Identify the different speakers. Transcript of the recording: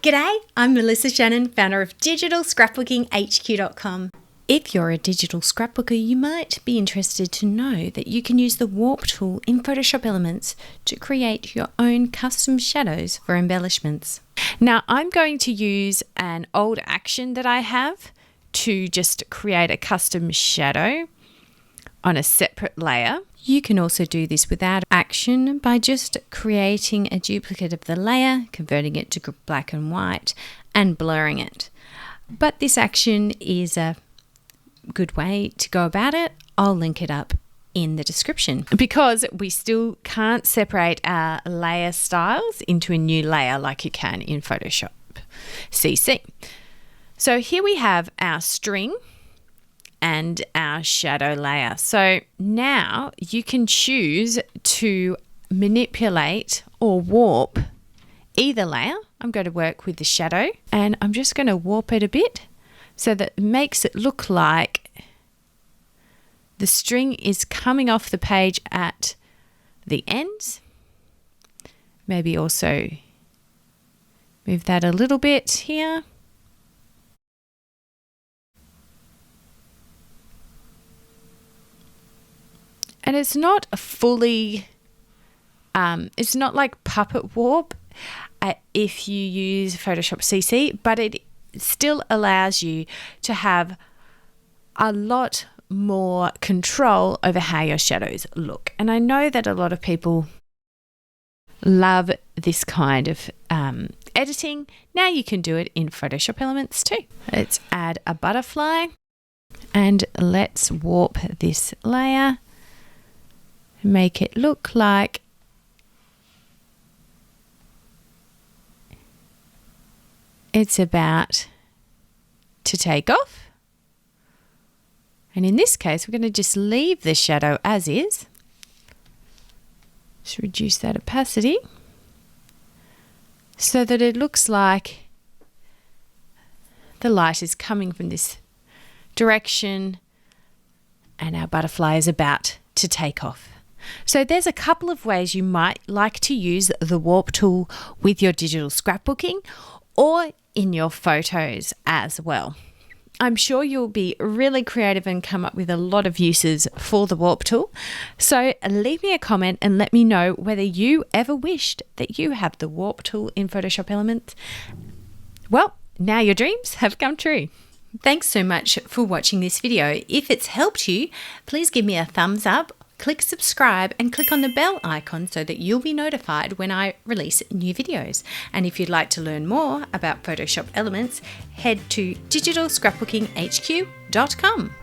Speaker 1: G'day, I'm Melissa Shannon, founder of digitalscrapbookinghq.com. If you're a digital scrapbooker, you might be interested to know that you can use the Warp tool in Photoshop Elements to create your own custom shadows for embellishments. Now, I'm going to use an old action that I have to just create a custom shadow on a separate layer. You can also do this without action by just creating a duplicate of the layer, converting it to black and white, and blurring it. But this action is a good way to go about it. I'll link it up in the description because we still can't separate our layer styles into a new layer like you can in Photoshop CC. So here we have our string and our shadow layer. So now you can choose to manipulate or warp either layer. I'm going to work with the shadow and I'm just going to warp it a bit so that it makes it look like the string is coming off the page at the ends. Maybe also move that a little bit here. And it's not a fully, it's not like puppet warp if you use Photoshop CC, but it still allows you to have a lot more control over how your shadows look. And I know that a lot of people love this kind of editing. Now you can do it in Photoshop Elements too. Let's add a butterfly and let's warp this layer. Make it look like it's about to take off. And in this case, we're going to just leave the shadow as is. Just reduce that opacity so that it looks like the light is coming from this direction and our butterfly is about to take off. So there's a couple of ways you might like to use the Warp tool with your digital scrapbooking or in your photos as well. I'm sure you'll be really creative and come up with a lot of uses for the Warp tool. So leave me a comment and let me know whether you ever wished that you have the Warp tool in Photoshop Elements. Well, now your dreams have come true. Thanks so much for watching this video. If it's helped you, please give me a thumbs up. Click subscribe and click on the bell icon so that you'll be notified when I release new videos. And if you'd like to learn more about Photoshop Elements, head to digitalscrapbookinghq.com.